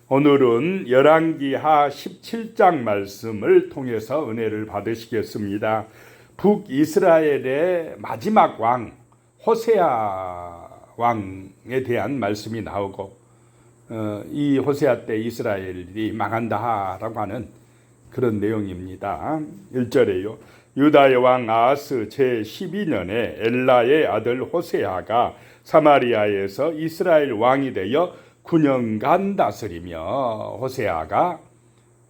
오늘은 열왕기하 17장 말씀을 통해서 은혜를 받으시겠습니다. 북이스라엘의 마지막 왕 호세아 왕에 대한 말씀이 나오고 이 호세아 때 이스라엘이 망한다라고 하는 그런 내용입니다. 1절에요. 유다의 왕 아하스 제12년에 엘라의 아들 호세아가 사마리아에서 이스라엘 왕이 되어 9년간 다스리며, 호세아가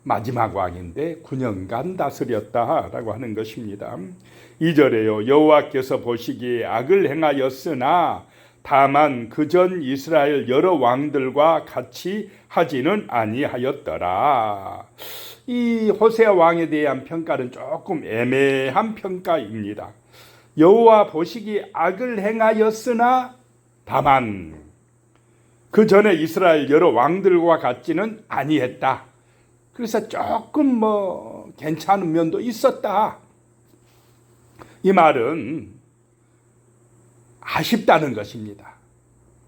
마지막 왕인데 9년간 다스렸다라고 하는 것입니다. 2절에요. 여호와께서 보시기에 악을 행하였으나 다만 그전 이스라엘 여러 왕들과 같이 하지는 아니하였더라. 이 호세아 왕에 대한 평가는 조금 애매한 평가입니다. 여호와 보시기에 악을 행하였으나 다만 그 전에 이스라엘 여러 왕들과 같지는 아니했다. 그래서 조금 괜찮은 면도 있었다. 이 말은 아쉽다는 것입니다.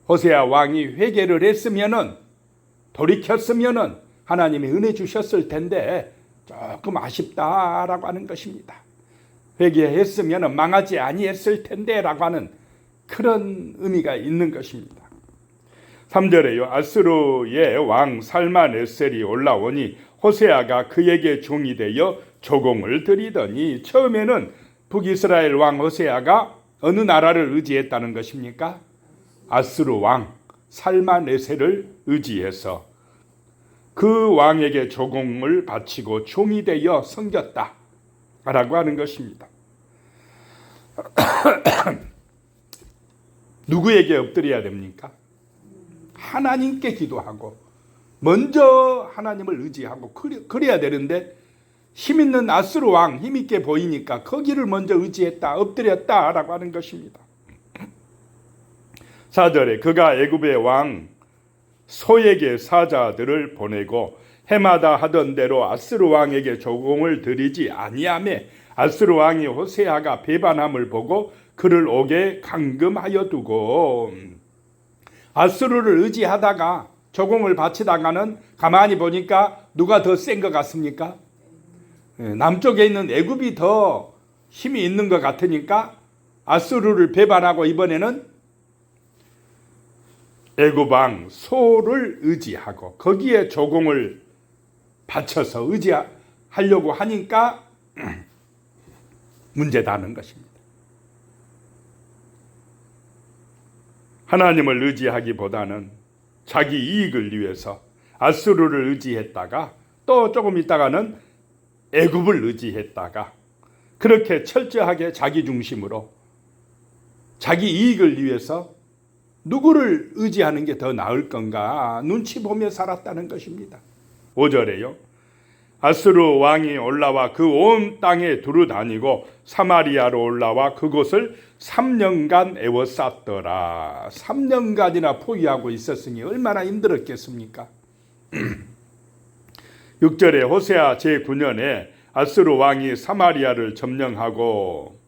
호세아 왕이 회개를 했으면은, 돌이켰으면은 하나님이 은혜 주셨을 텐데 조금 아쉽다라고 하는 것입니다. 회개했으면은 망하지 아니했을 텐데라고 하는 그런 의미가 있는 것입니다. 3절에요. 아스루의 왕 살만에셀이 올라오니 호세아가 그에게 종이 되어 조공을 드리더니, 처음에는 북이스라엘 왕 호세아가 어느 나라를 의지했다는 것입니까? 아스루 왕 살만에셀을 의지해서 그 왕에게 조공을 바치고 종이 되어 섬겼다 라고 하는 것입니다. 누구에게 엎드려야 됩니까? 하나님께 기도하고 먼저 하나님을 의지하고 그래야 되는데, 힘있는 아스루 왕, 힘있게 보이니까 거기를 먼저 의지했다, 엎드렸다라고 하는 것입니다. 4절에 그가 애굽의 왕 소에게 사자들을 보내고 해마다 하던 대로 아스루 왕에게 조공을 드리지 아니하며 아스루 왕이 호세아가 배반함을 보고 그를 옥에 감금하여 두고, 아스루를 의지하다가 조공을 바치다가는 가만히 보니까 누가 더 센 것 같습니까? 남쪽에 있는 애굽이 더 힘이 있는 것 같으니까 아스루를 배반하고 이번에는 애굽 왕 소를 의지하고 거기에 조공을 바쳐서 의지하려고 하니까 문제다는 것입니다. 하나님을 의지하기보다는 자기 이익을 위해서 아스루를 의지했다가 또 조금 있다가는 애굽을 의지했다가, 그렇게 철저하게 자기 중심으로 자기 이익을 위해서 누구를 의지하는 게 더 나을 건가 눈치 보며 살았다는 것입니다. 5절에요. 아스루 왕이 올라와 그 온 땅에 두루다니고 사마리아로 올라와 그곳을 3년간 에워쌌더라. 3년간이나 포위하고 있었으니 얼마나 힘들었겠습니까? 6절에 호세아 제9년에 아스루 왕이 사마리아를 점령하고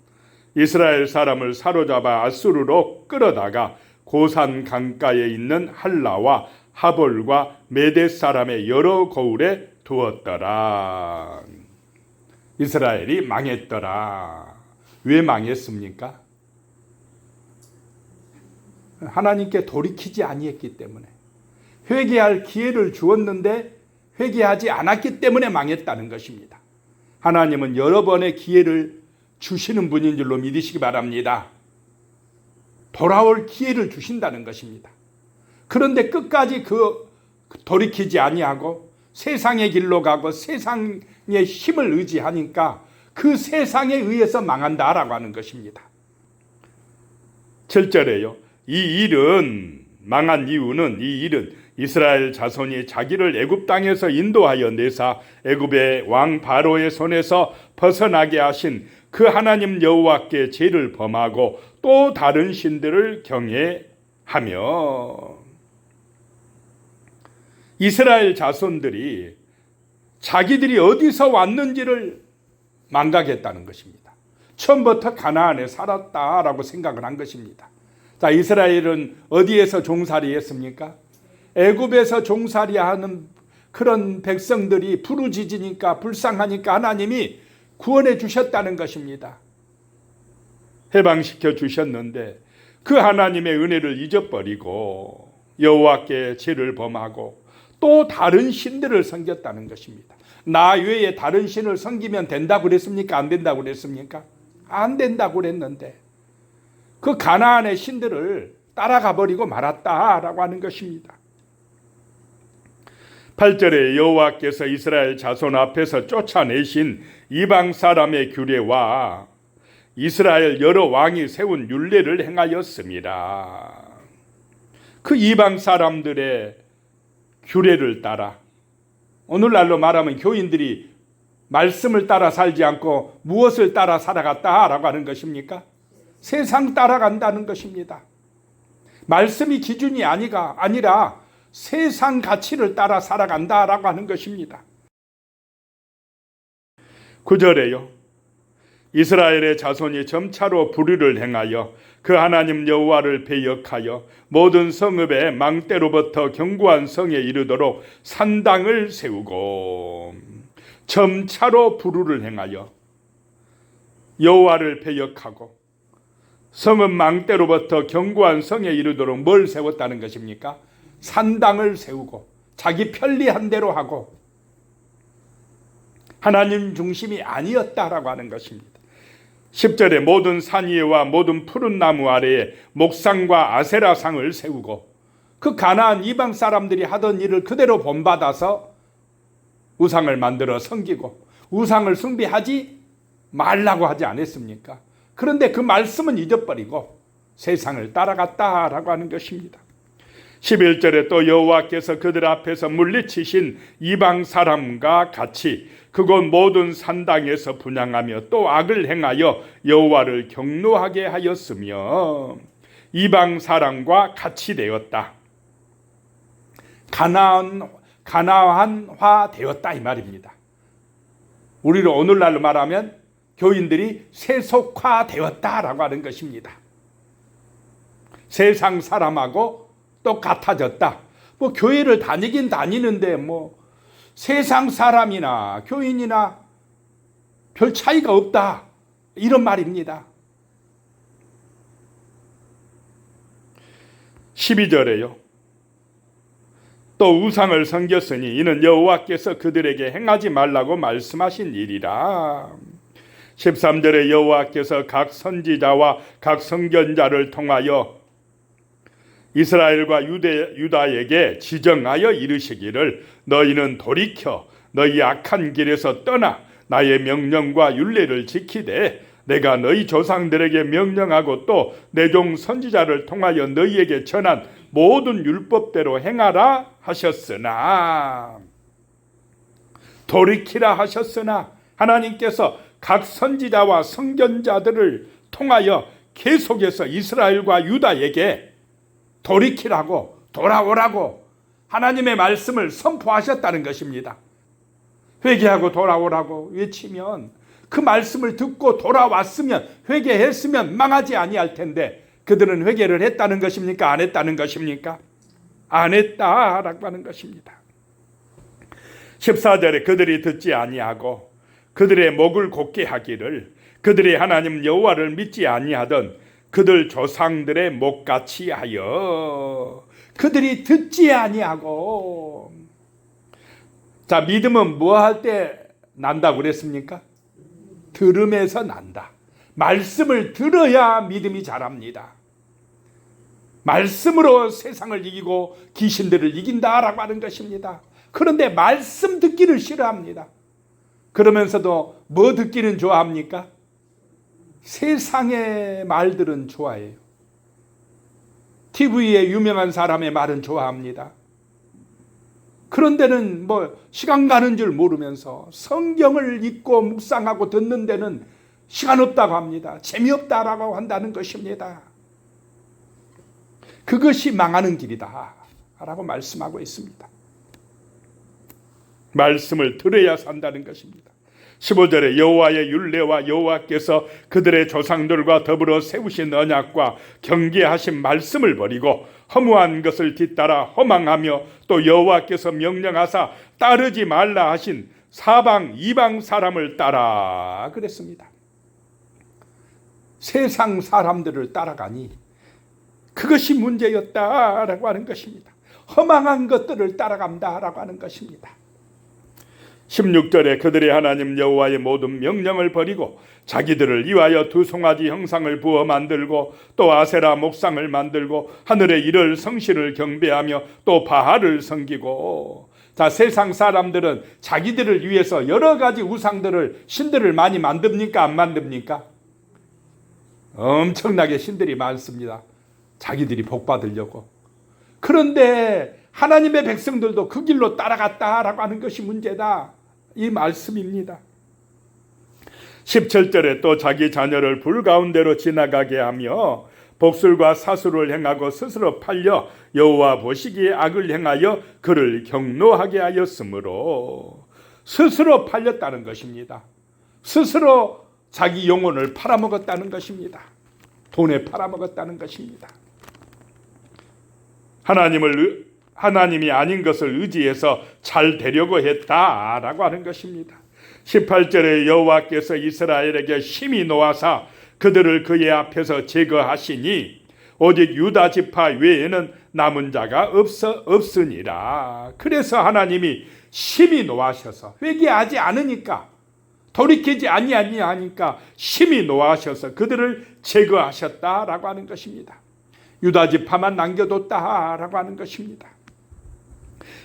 이스라엘 사람을 사로잡아 아스루로 끌어다가 고산 강가에 있는 할라와 하볼과 메뎃 사람의 여러 고을에 두었더라. 이스라엘이 망했더라. 왜 망했습니까? 하나님께 돌이키지 아니했기 때문에, 회개할 기회를 주었는데 회개하지 않았기 때문에 망했다는 것입니다. 하나님은 여러 번의 기회를 주시는 분인 줄로 믿으시기 바랍니다. 돌아올 기회를 주신다는 것입니다. 그런데 끝까지 돌이키지 아니하고 세상의 길로 가고 세상의 힘을 의지하니까 그 세상에 의해서 망한다라고 하는 것입니다. 7절에요. 망한 이유는 이 일은 이스라엘 자손이 자기를 애굽 땅에서 인도하여 내사 애굽의 왕 바로의 손에서 벗어나게 하신 그 하나님 여호와께 죄를 범하고 또 다른 신들을 경외하며, 이스라엘 자손들이 자기들이 어디서 왔는지를 망각했다는 것입니다. 처음부터 가나안에 살았다라고 생각을 한 것입니다. 자, 이스라엘은 어디에서 종살이 했습니까? 애굽에서 종살이하는 그런 백성들이 부르짖으니까 불쌍하니까 하나님이 구원해 주셨다는 것입니다. 해방시켜 주셨는데 그 하나님의 은혜를 잊어버리고 여호와께 죄를 범하고 또 다른 신들을 섬겼다는 것입니다. 나 외에 다른 신을 섬기면 된다고 그랬습니까? 안 된다고 그랬습니까? 안 된다고 그랬는데 그 가나안의 신들을 따라가 버리고 말았다라고 하는 것입니다. 8절에 여호와께서 이스라엘 자손 앞에서 쫓아내신 이방 사람의 규례와 이스라엘 여러 왕이 세운 율례를 행하였습니다. 그 이방 사람들의 규례를 따라, 오늘날로 말하면 교인들이 말씀을 따라 살지 않고 무엇을 따라 살아갔다라고 하는 것입니까? 세상 따라간다는 것입니다. 말씀이 기준이 아니라 세상 가치를 따라 살아간다라고 하는 것입니다. 9절에요. 이스라엘의 자손이 점차로 불의를 행하여 그 하나님 여호와를 배역하여 모든 성읍의 망대로부터 견고한 성에 이르도록 산당을 세우고 점차로 불의를 행하여 여호와를 배역하고 성읍 망대로부터 견고한 성에 이르도록 뭘 세웠다는 것입니까? 산당을 세우고 자기 편리한 대로 하고 하나님 중심이 아니었다라고 하는 것입니다. 10절에 모든 산 위에와 모든 푸른 나무 아래에 목상과 아세라상을 세우고 그 가나안 이방 사람들이 하던 일을 그대로 본받아서 우상을 만들어 섬기고 우상을 숭배하지 말라고 하지 않았습니까? 그런데 그 말씀은 잊어버리고 세상을 따라갔다라고 하는 것입니다. 11절에 또 여호와께서 그들 앞에서 물리치신 이방 사람과 같이 그곳 모든 산당에서 분향하며 또 악을 행하여 여호와를 경노하게 하였으며 이방 사람과 같이 되었다. 가나안화 되었다 이 말입니다. 우리로 오늘날로 말하면 교인들이 세속화 되었다라고 하는 것입니다. 세상 사람하고 똑같아졌다. 뭐 교회를 다니긴 다니는데 뭐 세상 사람이나 교인이나 별 차이가 없다. 이런 말입니다. 12절에요. 또 우상을 섬겼으니 이는 여호와께서 그들에게 행하지 말라고 말씀하신 일이라. 13절에 여호와께서 각 선지자와 각 선견자를 통하여 이스라엘과 유다에게 지정하여 이르시기를 너희는 돌이켜 너희 악한 길에서 떠나 나의 명령과 율례를 지키되 내가 너희 조상들에게 명령하고 또 내 종 선지자를 통하여 너희에게 전한 모든 율법대로 행하라 하셨으나 돌이키라 하셨으나 하나님께서 각 선지자와 선견자들을 통하여 계속해서 이스라엘과 유다에게 돌이키라고 돌아오라고 하나님의 말씀을 선포하셨다는 것입니다. 회개하고 돌아오라고 외치면 그 말씀을 듣고 돌아왔으면 회개했으면 망하지 아니할 텐데 그들은 회개를 했다는 것입니까? 안 했다는 것입니까? 안 했다라고 하는 것입니다. 14절에 그들이 듣지 아니하고 그들의 목을 곧게 하기를 그들이 하나님 여호와를 믿지 아니하던 그들 조상들의 목같이 하여 그들이 듣지 아니하고. 자, 믿음은 뭐 할 때 난다고 그랬습니까? 들음에서 난다. 말씀을 들어야 믿음이 자랍니다. 말씀으로 세상을 이기고 귀신들을 이긴다라고 하는 것입니다. 그런데 말씀 듣기를 싫어합니다. 그러면서도 뭐 듣기는 좋아합니까? 세상의 말들은 좋아해요. TV에 유명한 사람의 말은 좋아합니다. 그런데는 뭐 시간 가는 줄 모르면서 성경을 읽고 묵상하고 듣는 데는 시간 없다고 합니다. 재미없다라고 한다는 것입니다. 그것이 망하는 길이다 라고 말씀하고 있습니다. 말씀을 들어야 산다는 것입니다. 15절에 여호와의 율례와 여호와께서 그들의 조상들과 더불어 세우신 언약과 경계하신 말씀을 버리고 허무한 것을 뒤따라 허망하며 또 여호와께서 명령하사 따르지 말라 하신 사방 이방 사람을 따라 그랬습니다. 세상 사람들을 따라가니 그것이 문제였다라고 하는 것입니다. 허망한 것들을 따라간다라고 하는 것입니다. 16절에 그들의 하나님 여호와의 모든 명령을 버리고 자기들을 위하여 두 송아지 형상을 부어 만들고 또 아세라 목상을 만들고 하늘의 이를 성실을 경배하며 또 바알을 섬기고. 자, 세상 사람들은 자기들을 위해서 여러 가지 우상들을, 신들을 많이 만듭니까? 안 만듭니까? 엄청나게 신들이 많습니다. 자기들이 복 받으려고. 그런데 하나님의 백성들도 그 길로 따라갔다라고 하는 것이 문제다, 이 말씀입니다. 17절에 또 자기 자녀를 불 가운데로 지나가게 하며 복술과 사수를 행하고 스스로 팔려 여호와 보시기에 악을 행하여 그를 경노하게 하였으므로. 스스로 팔렸다는 것입니다. 스스로 자기 영혼을 팔아먹었다는 것입니다. 돈에 팔아먹었다는 것입니다. 하나님이 아닌 것을 의지해서 잘 되려고 했다라고 하는 것입니다. 18절에 여호와께서 이스라엘에게 심히 노하사 그들을 그의 앞에서 제거하시니 오직 유다 지파 외에는 남은 자가 없으니라. 그래서 하나님이 심히 노하셔서, 회개하지 않으니까, 돌이키지 아니하니까 심히 노하셔서 그들을 제거하셨다라고 하는 것입니다. 유다 지파만 남겨뒀다라고 하는 것입니다.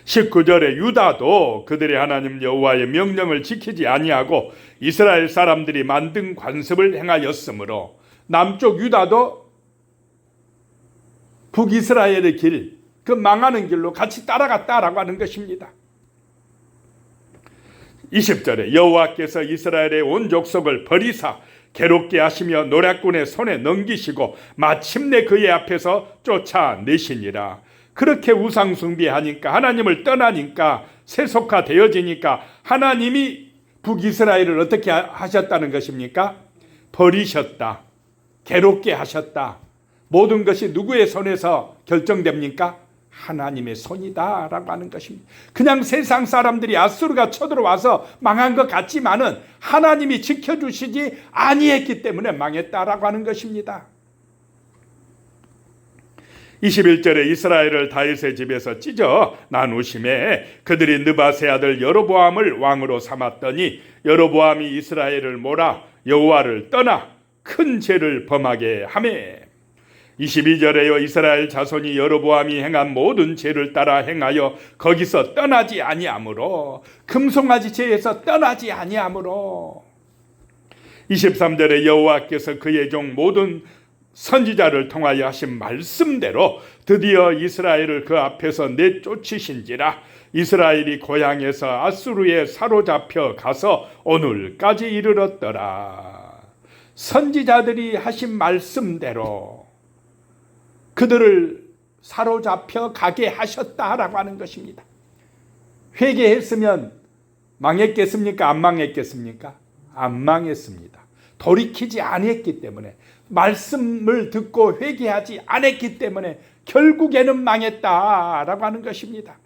19절에 유다도 그들의 하나님 여호와의 명령을 지키지 아니하고 이스라엘 사람들이 만든 관습을 행하였으므로 남쪽 유다도 북이스라엘의 길, 그 망하는 길로 같이 따라갔다라고 하는 것입니다. 20절에 여호와께서 이스라엘의 온 족속을 버리사 괴롭게 하시며 노략군의 손에 넘기시고 마침내 그의 앞에서 쫓아내시니라. 그렇게 우상 숭배하니까, 하나님을 떠나니까, 세속화되어지니까 하나님이 북이스라엘을 어떻게 하셨다는 것입니까? 버리셨다. 괴롭게 하셨다. 모든 것이 누구의 손에서 결정됩니까? 하나님의 손이다 라고 하는 것입니다. 그냥 세상 사람들이 아수르가 쳐들어와서 망한 것 같지만은 하나님이 지켜주시지 아니했기 때문에 망했다라고 하는 것입니다. 21절에 이스라엘을 다윗의 집에서 찢어 나누심에 그들이 느바세 아들 여로보암을 왕으로 삼았더니 여로보암이 이스라엘을 몰아 여호와를 떠나 큰 죄를 범하게 하매. 22절에요 이스라엘 자손이 여로보암이 행한 모든 죄를 따라 행하여 거기서 떠나지 아니하므로, 금송아지 죄에서 떠나지 아니하므로. 23절에 여호와께서 그의 종 모든 선지자를 통하여 하신 말씀대로 드디어 이스라엘을 그 앞에서 내쫓으신지라. 이스라엘이 고향에서 아수르에 사로잡혀 가서 오늘까지 이르렀더라. 선지자들이 하신 말씀대로 그들을 사로잡혀 가게 하셨다라고 하는 것입니다. 회개했으면 망했겠습니까? 안 망했겠습니까? 안 망했습니다. 돌이키지 않았기 때문에, 말씀을 듣고 회개하지 않았기 때문에 결국에는 망했다라고 하는 것입니다.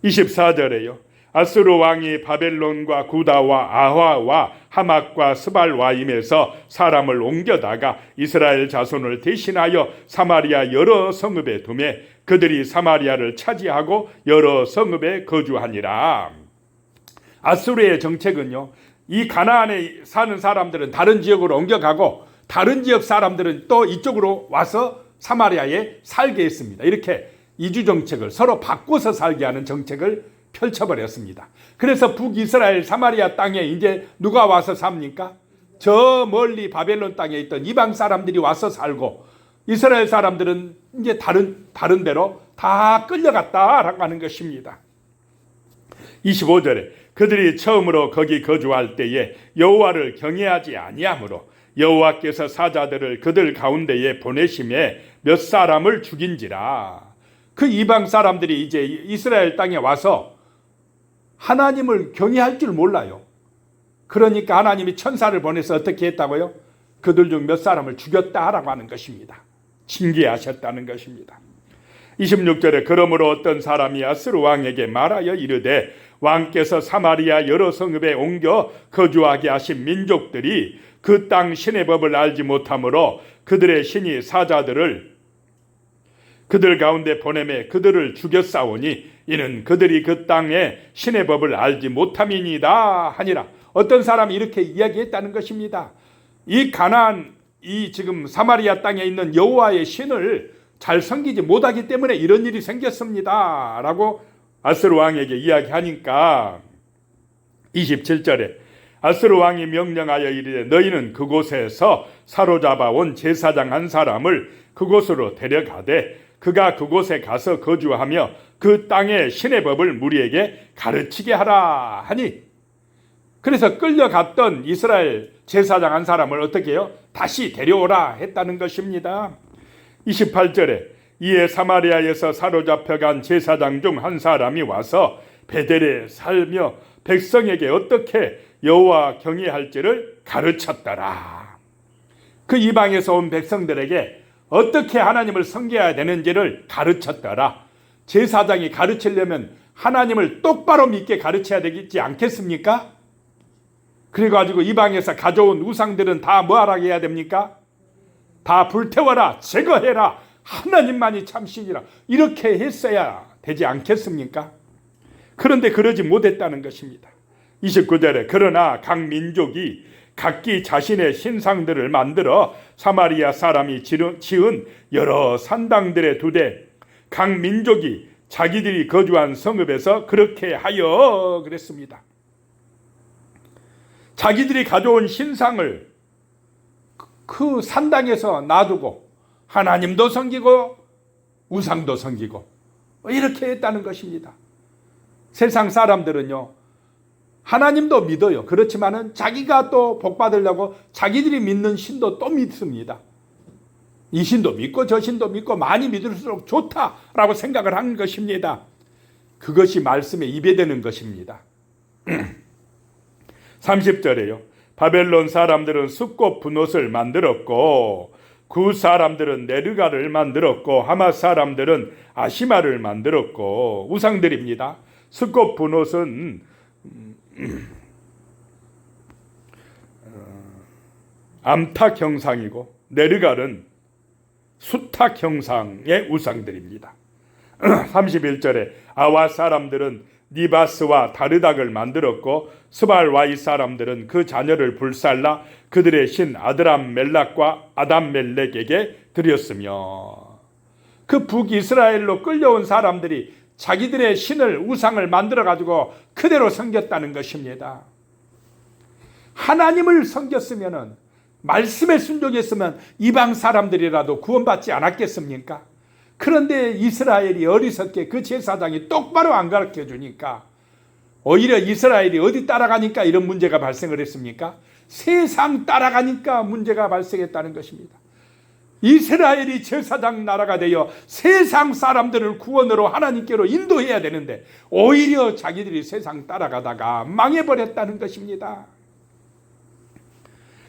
24절에요 아수르 왕이 바벨론과 구다와 아화와 하맛과 스발와임에서 사람을 옮겨다가 이스라엘 자손을 대신하여 사마리아 여러 성읍에 두매 그들이 사마리아를 차지하고 여러 성읍에 거주하니라. 아수르의 정책은요, 이 가나안에 사는 사람들은 다른 지역으로 옮겨가고 다른 지역 사람들은 또 이쪽으로 와서 사마리아에 살게 했습니다. 이렇게 이주 정책을 서로 바꿔서 살게 하는 정책을 펼쳐버렸습니다. 그래서 북이스라엘 사마리아 땅에 이제 누가 와서 삽니까? 저 멀리 바벨론 땅에 있던 이방 사람들이 와서 살고 이스라엘 사람들은 이제 다른 데로 다 끌려갔다라고 하는 것입니다. 25절에 그들이 처음으로 거기 거주할 때에 여호와를 경외하지 아니하므로 여호와께서 사자들을 그들 가운데에 보내심에 몇 사람을 죽인지라. 그 이방 사람들이 이제 이스라엘 땅에 와서 하나님을 경외할 줄 몰라요. 그러니까 하나님이 천사를 보내서 어떻게 했다고요? 그들 중 몇 사람을 죽였다라고 하는 것입니다. 징계하셨다는 것입니다. 26절에 그러므로 어떤 사람이 아스루 왕에게 말하여 이르되 왕께서 사마리아 여러 성읍에 옮겨 거주하게 하신 민족들이 그 땅 신의 법을 알지 못하므로 그들의 신이 사자들을 그들 가운데 보내매 그들을 죽였사오니 이는 그들이 그 땅의 신의 법을 알지 못함이니이다 하니라. 어떤 사람이 이렇게 이야기했다는 것입니다. 이 가나안, 이 지금 사마리아 땅에 있는 여호와의 신을 잘 섬기지 못하기 때문에 이런 일이 생겼습니다 라고 아스루 왕에게 이야기하니까 27절에 아스루 왕이 명령하여 이르되 너희는 그곳에서 사로잡아 온 제사장 한 사람을 그곳으로 데려가되 그가 그곳에 가서 거주하며 그 땅의 신의 법을 무리에게 가르치게 하라 하니, 그래서 끌려갔던 이스라엘 제사장 한 사람을 어떻게 해요? 다시 데려오라 했다는 것입니다. 28절에 이에 사마리아에서 사로잡혀간 제사장 중 한 사람이 와서 베델에 살며 백성에게 어떻게 여호와 경외할지를 가르쳤더라. 그 이방에서 온 백성들에게 어떻게 하나님을 섬겨야 되는지를 가르쳤더라. 제사장이 가르치려면 하나님을 똑바로 믿게 가르쳐야 되지 않겠습니까? 그래가지고 이방에서 가져온 우상들은 다 뭐하라 해야 됩니까? 다 불태워라, 제거해라, 하나님만이 참 신이라, 이렇게 했어야 되지 않겠습니까? 그런데 그러지 못했다는 것입니다. 29절에 그러나 각 민족이 각기 자신의 신상들을 만들어 사마리아 사람이 지은 여러 산당들에 두되 각 민족이 자기들이 거주한 성읍에서 그렇게 하여 그랬습니다. 자기들이 가져온 신상을 그 산당에서 놔두고 하나님도 섬기고 우상도 섬기고 이렇게 했다는 것입니다. 세상 사람들은요, 하나님도 믿어요. 그렇지만은 자기가 또 복 받으려고 자기들이 믿는 신도 또 믿습니다. 이 신도 믿고 저 신도 믿고 많이 믿을수록 좋다라고 생각을 하는 것입니다. 그것이 말씀에 이배되는 것입니다. 30절에요. 바벨론 사람들은 숫꽃 분옷을 만들었고 구 사람들은 네르가를 만들었고 하마 사람들은 아시마를 만들었고, 우상들입니다. 숫꽃 분옷은 암탉 형상이고 네르갈은 수탉 형상의 우상들입니다. 31절에 아와 사람들은 니바스와 다르닥을 만들었고 스발와이 사람들은 그 자녀를 불살라 그들의 신 아드람멜락과 아담멜렉에게 드렸으며, 그 북이스라엘로 끌려온 사람들이 자기들의 신을, 우상을 만들어가지고 그대로 섬겼다는 것입니다. 하나님을 섬겼으면, 말씀에 순종했으면 이방 사람들이라도 구원받지 않았겠습니까? 그런데 이스라엘이 어리석게 그 제사장이 똑바로 안 가르쳐 주니까 오히려 이스라엘이 어디 따라가니까 이런 문제가 발생을 했습니까? 세상 따라가니까 문제가 발생했다는 것입니다. 이스라엘이 제사장 나라가 되어 세상 사람들을 구원으로 하나님께로 인도해야 되는데 오히려 자기들이 세상 따라가다가 망해버렸다는 것입니다.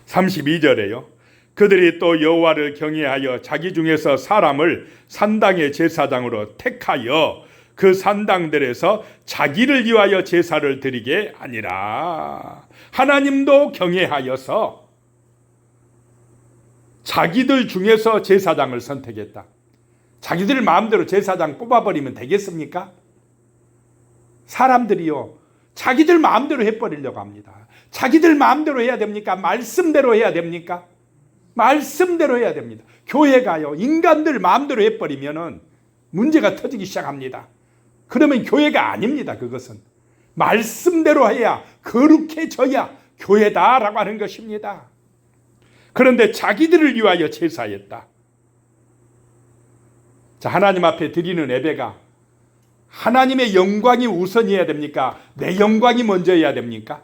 32절에요. 그들이 또 여호와를 경외하여 자기 중에서 사람을 산당의 제사장으로 택하여 그 산당들에서 자기를 위하여 제사를 드리게 아니라 하나님도 경외하여서 자기들 중에서 제사장을 선택했다. 자기들 마음대로 제사장 뽑아버리면 되겠습니까? 사람들이요, 자기들 마음대로 해버리려고 합니다. 자기들 마음대로 해야 됩니까? 말씀대로 해야 됩니까? 말씀대로 해야 됩니다. 교회가요, 인간들 마음대로 해버리면은 문제가 터지기 시작합니다. 그러면 교회가 아닙니다. 그것은 말씀대로 해야, 거룩해져야 교회다라고 하는 것입니다. 그런데 자기들을 위하여 제사했다. 자, 하나님 앞에 드리는 예배가 하나님의 영광이 우선이어야 됩니까? 내 영광이 먼저여야 됩니까?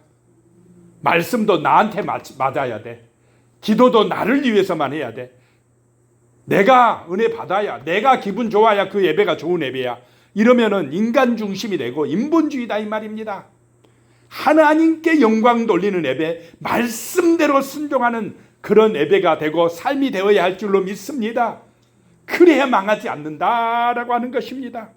말씀도 나한테 맞아야 돼. 기도도 나를 위해서만 해야 돼. 내가 은혜 받아야, 내가 기분 좋아야 그 예배가 좋은 예배야. 이러면은 인간 중심이 되고 인본주의다 이 말입니다. 하나님께 영광 돌리는 예배, 말씀대로 순종하는 그런 예배가 되고 삶이 되어야 할 줄로 믿습니다. 그래야 망하지 않는다라고 하는 것입니다.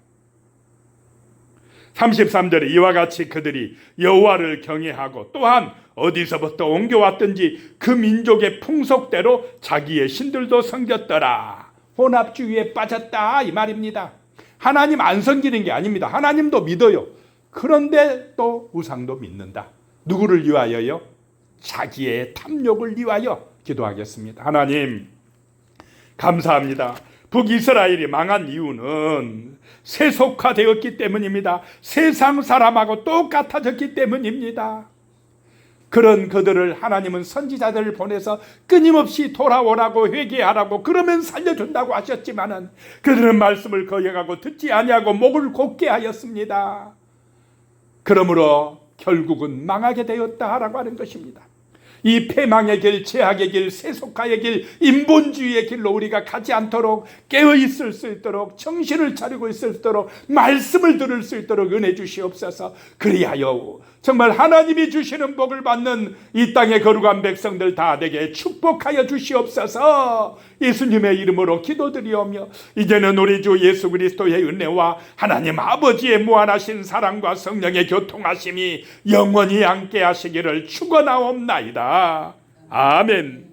33절에 이와 같이 그들이 여호와를 경외하고 또한 어디서부터 옮겨왔든지 그 민족의 풍속대로 자기의 신들도 섬겼더라. 혼합주의에 빠졌다 이 말입니다. 하나님 안 섬기는 게 아닙니다. 하나님도 믿어요. 그런데 또 우상도 믿는다. 누구를 위하여요? 자기의 탐욕을 위하여. 기도하겠습니다. 하나님 감사합니다. 북이스라엘이 망한 이유는 세속화되었기 때문입니다. 세상 사람하고 똑같아졌기 때문입니다. 그런 그들을 하나님은 선지자들을 보내서 끊임없이 돌아오라고 회개하라고 그러면 살려준다고 하셨지만은 그들은 말씀을 거역하고 듣지 아니하고 목을 곧게 하였습니다. 그러므로 결국은 망하게 되었다라고 하는 것입니다. 이 패망의 길, 죄악의 길, 세속화의 길, 인본주의의 길로 우리가 가지 않도록 깨어있을 수 있도록 정신을 차리고 있을 수 있도록 말씀을 들을 수 있도록 은혜 주시옵소서. 그리하여 정말 하나님이 주시는 복을 받는 이 땅의 거룩한 백성들 다 되게 축복하여 주시옵소서. 예수님의 이름으로 기도드리오며 이제는 우리 주 예수 그리스도의 은혜와 하나님 아버지의 무한하신 사랑과 성령의 교통하심이 영원히 함께 하시기를 축원하옵나이다. 아멘.